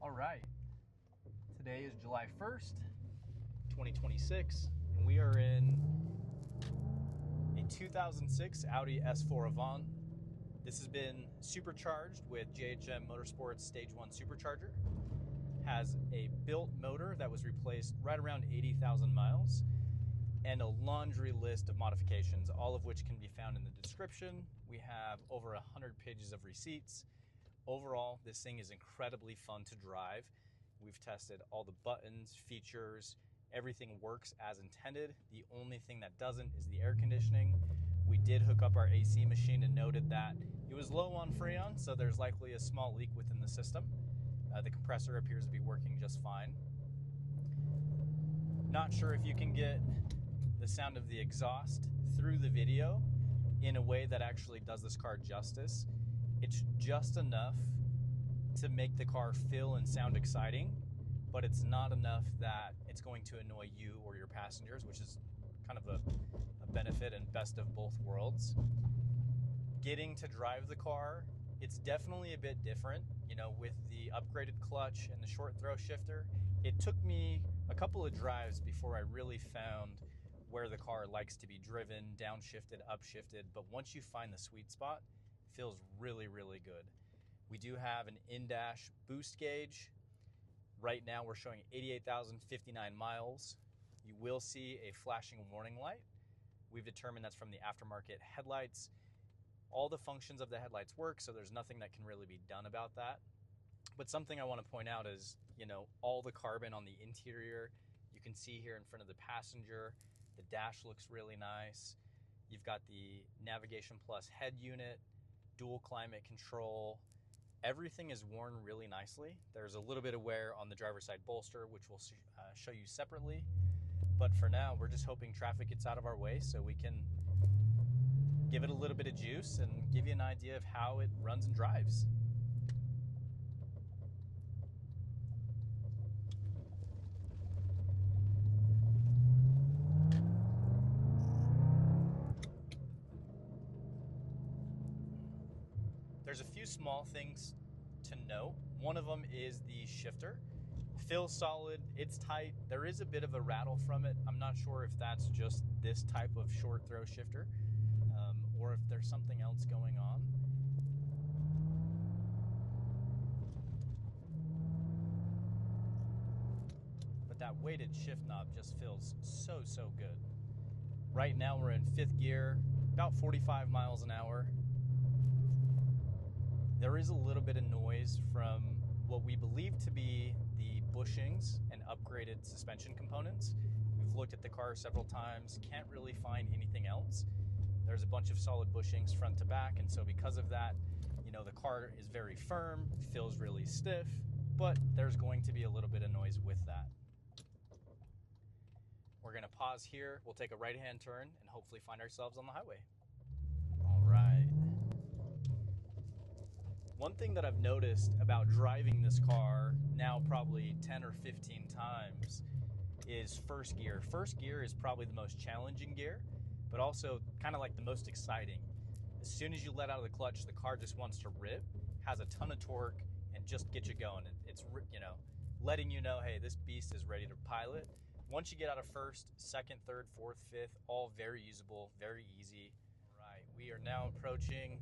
All right, today is July 1st, 2026, and we are in a 2006 Audi S4 Avant. This has been supercharged with JHM Motorsports Stage 1 supercharger. Has a built motor that was replaced right around 80,000 miles, and a laundry list of modifications, all of which can be found in the description. We have over 100 pages of receipts. Overall, this thing is incredibly fun to drive. We've tested all the buttons, features, everything works as intended. The only thing that doesn't is the air conditioning. We did hook up our AC machine and noted that it was low on Freon, so there's likely a small leak within the system. The compressor appears to be working just fine. Not sure if you can get the sound of the exhaust through the video in a way that actually does this car justice. It's just enough to make the car feel and sound exciting, but it's not enough that it's going to annoy you or your passengers, which is kind of a benefit and best of both worlds. Getting to drive the car, it's definitely a bit different, with the upgraded clutch and the short throw shifter. It took me a couple of drives before I really found where the car likes to be driven, downshifted, upshifted, but once you find the sweet spot, it feels really, really good. We do have an in-dash boost gauge. Right now we're showing 88,059 miles. You will see a flashing warning light. We've determined that's from the aftermarket headlights. All the functions of the headlights work, so there's nothing that can really be done about that. But something I want to point out is, all the carbon on the interior. You can see here in front of the passenger, the dash looks really nice. You've got the Navigation Plus head unit, dual climate control. Everything is worn really nicely. There's a little bit of wear on the driver's side bolster, which we'll show you separately. But for now, we're just hoping traffic gets out of our way so we can give it a little bit of juice and give you an idea of how it runs and drives. There's a few small things to note. One of them is the shifter. Feels solid, it's tight. There is a bit of a rattle from it. I'm not sure if that's just this type of short throw shifter or if there's something else going on. But that weighted shift knob just feels so good. Right now we're in 5th gear, about 45 miles an hour. There is a little bit of noise from what we believe to be the bushings and upgraded suspension components. We've looked at the car several times, can't really find anything else. There's a bunch of solid bushings front to back, and so because of that, the car is very firm, feels really stiff, but there's going to be a little bit of noise with that. We're gonna pause here, we'll take a right-hand turn, and hopefully find ourselves on the highway. All right. One thing that I've noticed about driving this car now probably 10 or 15 times is first gear. First gear is probably the most challenging gear, but also kind of like the most exciting. As soon as you let out of the clutch, the car just wants to rip, has a ton of torque, and just get you going. It's letting you know, hey, this beast is ready to pilot. Once you get out of first, second, third, fourth, fifth, all very usable, very easy. All right, we are now approaching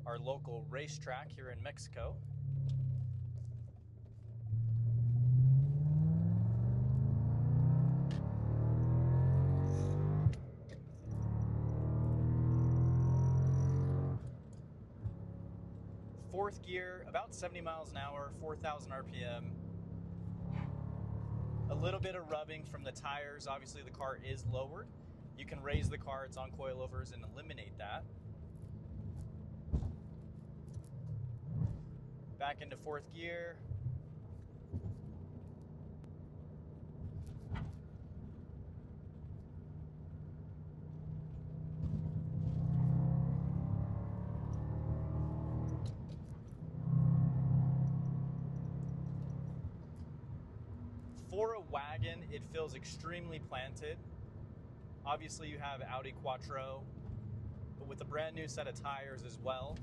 our local racetrack here in Mexico. Fourth gear, about 70 miles an hour, 4,000 RPM. A little bit of rubbing from the tires. Obviously the car is lowered. You can raise the car, it's on coilovers, and eliminate that. Back into fourth gear. For a wagon, it feels extremely planted. Obviously you have Audi Quattro, but with a brand new set of tires as well,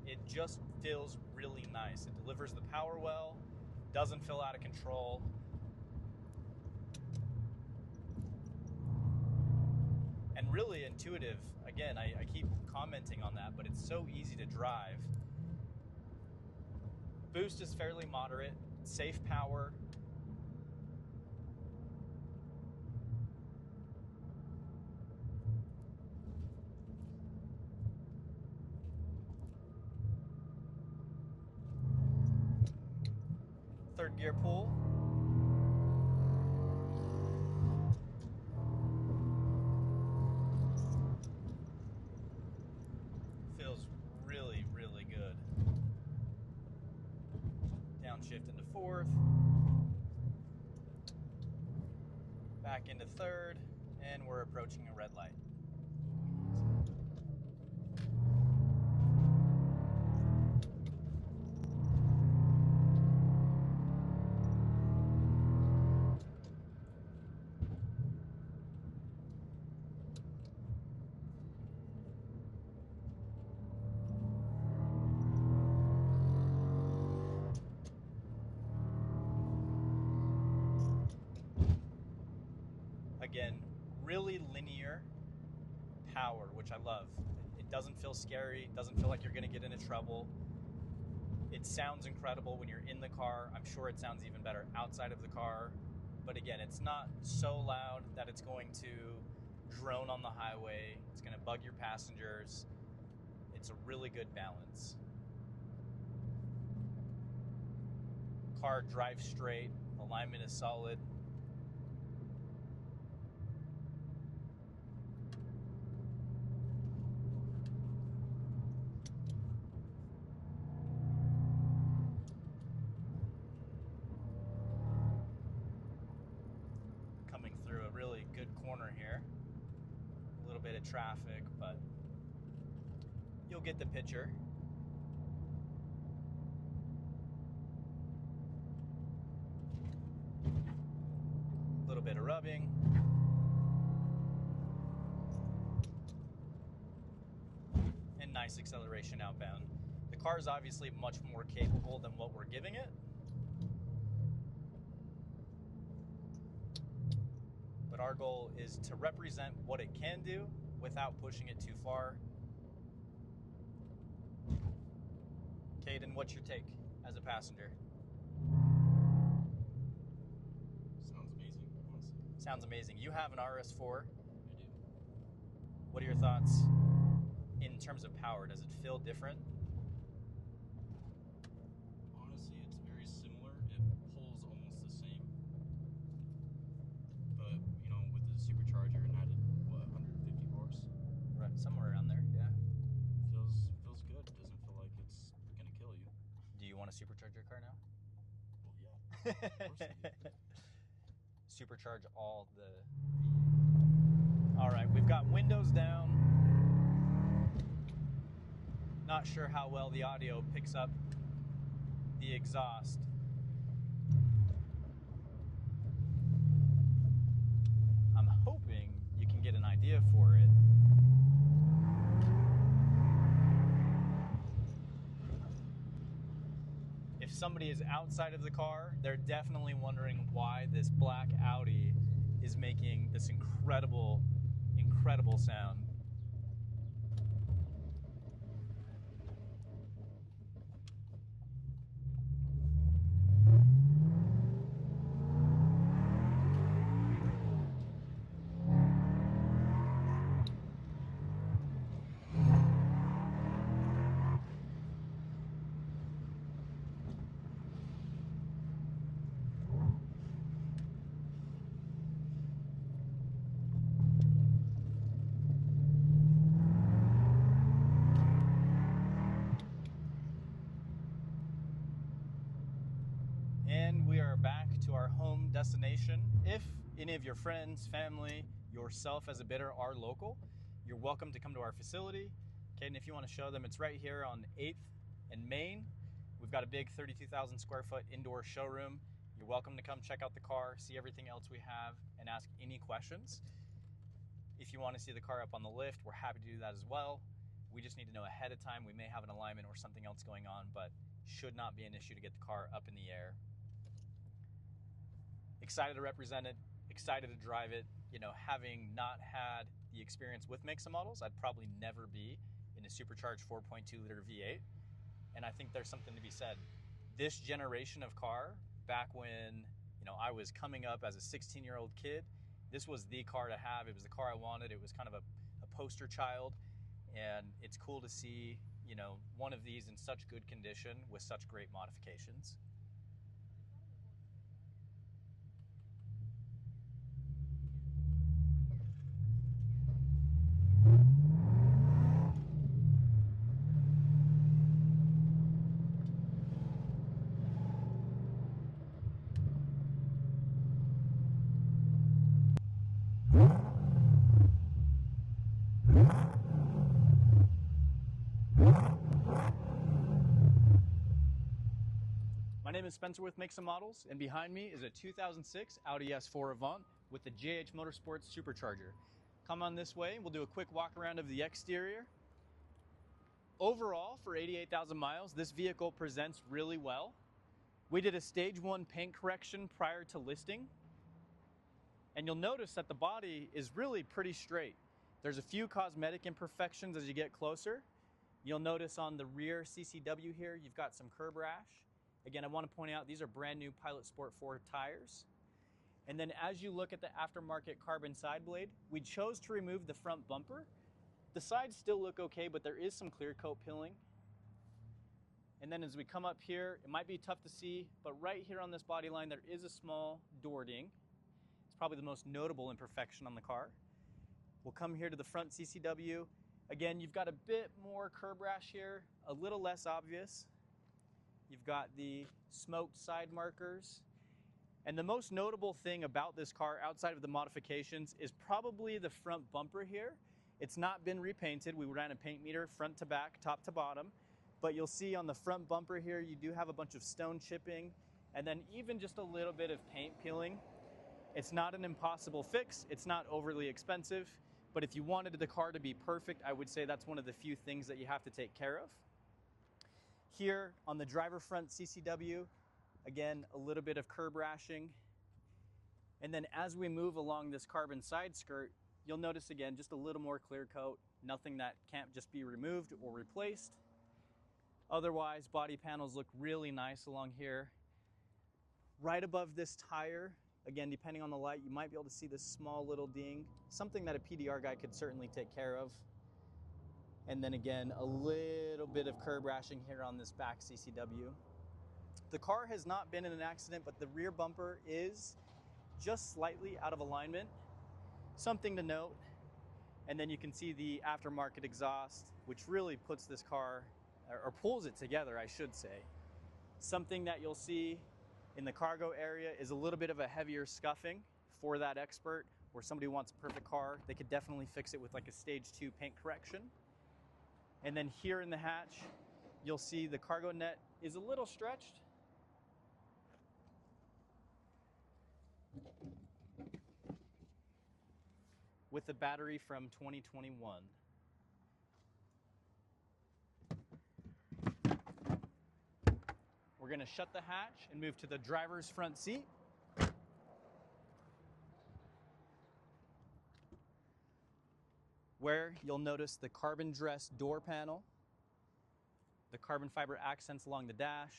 it just feels really nice. It delivers the power well, doesn't feel out of control. And really intuitive. Again, I keep commenting on that, but it's so easy to drive. Boost is fairly moderate, safe power. Third gear pull. Feels really, really good. Downshift into fourth. Back into third, and we're approaching a red light. Again, really linear power, which I love. It doesn't feel scary, doesn't feel like you're gonna get into trouble. It sounds incredible when you're in the car. I'm sure it sounds even better outside of the car. But again, it's not so loud that it's going to drone on the highway. It's gonna bug your passengers. It's a really good balance. Car drives straight, alignment is solid. Coming through a really good corner here. A little bit of traffic, but you'll get the picture. A little bit of rubbing. And nice acceleration outbound. The car is obviously much more capable than what we're giving it. But our goal is to represent what it can do without pushing it too far. Caden, what's your take as a passenger? Sounds amazing, honestly. Sounds amazing. You have an RS4. I do. What are your thoughts in terms of power? Does it feel different? Honestly, it's very similar. It pulls almost the same. But, you know, with the supercharger and added, what, 150 horse? Right, somewhere around there, yeah. Feels good. It doesn't feel like it's gonna kill you. Do you want to supercharge your car now? Well, yeah. Of course I do. Supercharge all the... All right, we've got windows down. Not sure how well the audio picks up the exhaust. I'm hoping you can get an idea for it. If somebody is outside of the car, they're definitely wondering why this black Audi is making this incredible, incredible sound. And we are back to our home destination. If any of your friends, family, yourself as a bidder are local, you're welcome to come to our facility. Caden, if you want to show them, it's right here on 8th and Main. We've got a big 32,000 square foot indoor showroom. You're welcome to come check out the car, see everything else we have, and ask any questions. If you want to see the car up on the lift, we're happy to do that as well. We just need to know ahead of time. We may have an alignment or something else going on, but should not be an issue to get the car up in the air. Excited to represent it, excited to drive it. You know, having not had the experience with makes and models, I'd probably never be in a supercharged 4.2 liter V8. And I think there's something to be said. This generation of car, back when, you know, I was coming up as a 16-year-old kid, this was the car to have. It was the car I wanted. It was kind of a poster child. And it's cool to see, you know, one of these in such good condition with such great modifications. My name is Spencer with Makes and Models, and behind me is a 2006 Audi S4 Avant with the JH Motorsports Supercharger. Come on this way, we'll do a quick walk around of the exterior. Overall, for 88,000 miles, this vehicle presents really well. We did a stage 1 paint correction prior to listing, and you'll notice that the body is really pretty straight. There's a few cosmetic imperfections as you get closer. You'll notice on the rear CCW here, you've got some curb rash. Again, I want to point out these are brand new Pilot Sport 4 tires. And then as you look at the aftermarket carbon side blade, we chose to remove the front bumper. The sides still look okay, but there is some clear coat peeling. And then as we come up here, it might be tough to see, but right here on this body line, there is a small door ding. It's probably the most notable imperfection on the car. We'll come here to the front CCW. Again, you've got a bit more curb rash here, a little less obvious. You've got the smoked side markers. And the most notable thing about this car outside of the modifications is probably the front bumper here. It's not been repainted. We ran a paint meter front to back, top to bottom. But you'll see on the front bumper here, you do have a bunch of stone chipping and then even just a little bit of paint peeling. It's not an impossible fix. It's not overly expensive. But if you wanted the car to be perfect, I would say that's one of the few things that you have to take care of. Here on the driver front CCW, again, a little bit of curb rashing. And then as we move along this carbon side skirt, you'll notice again, just a little more clear coat, nothing that can't just be removed or replaced. Otherwise, body panels look really nice along here. Right above this tire, again, depending on the light, you might be able to see this small little ding, something that a PDR guy could certainly take care of. And then again, a little bit of curb rashing here on this back CCW. The car has not been in an accident, but the rear bumper is just slightly out of alignment. Something to note. And then you can see the aftermarket exhaust, which really puts this car, or pulls it together, I should say. Something that you'll see in the cargo area is a little bit of a heavier scuffing for that expert, where somebody wants a perfect car. They could definitely fix it with like a stage 2 paint correction. And then here in the hatch, you'll see the cargo net is a little stretched. With a battery from 2021. We're going to shut the hatch and move to the driver's front seat. Where you'll notice the carbon dress door panel, the carbon fiber accents along the dash.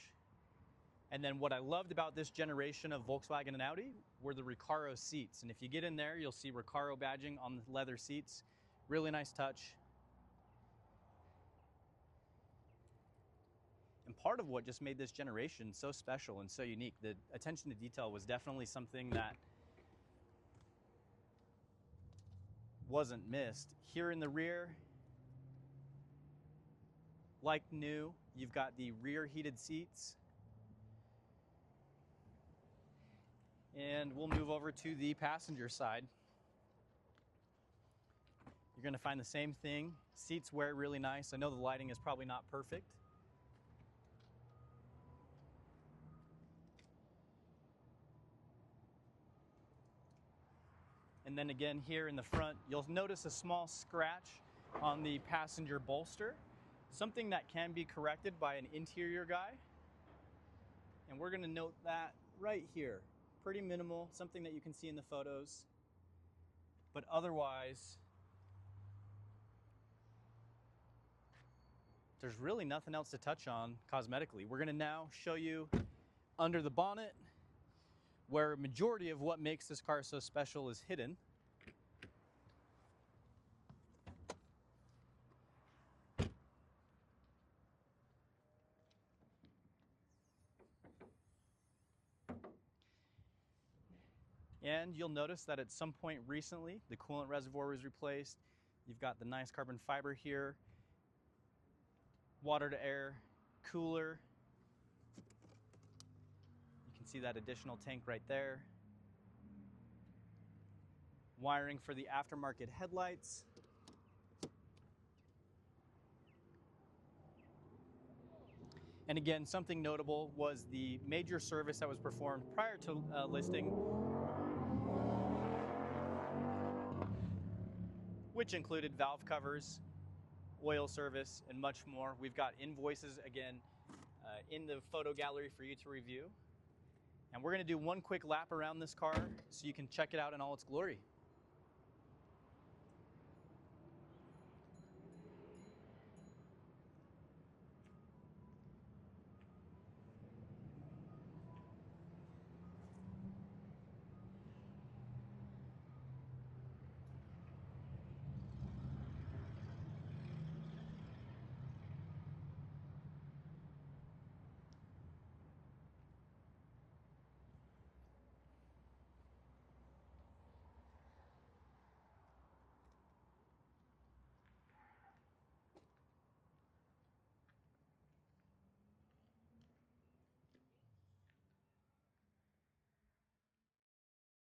And then what I loved about this generation of Volkswagen and Audi were the Recaro seats. And if you get in there, you'll see Recaro badging on the leather seats. Really nice touch. And part of what just made this generation so special and so unique, the attention to detail was definitely something that wasn't missed. Here in the rear, like new, you've got the rear heated seats. And we'll move over to the passenger side. You're going to find the same thing. Seats wear really nice. I know the lighting is probably not perfect. And then again here in the front, you'll notice a small scratch on the passenger bolster, something that can be corrected by an interior guy. And we're gonna note that right here. Pretty minimal, something that you can see in the photos. But otherwise, there's really nothing else to touch on cosmetically. We're gonna now show you under the bonnet, where a majority of what makes this car so special is hidden. And you'll notice that at some point recently, the coolant reservoir was replaced. You've got the nice carbon fiber here, water to air cooler. You can see that additional tank right there. Wiring for the aftermarket headlights. And again, something notable was the major service that was performed prior to listing, which included valve covers, oil service, and much more. We've got invoices again in the photo gallery for you to review. And we're gonna do one quick lap around this car so you can check it out in all its glory.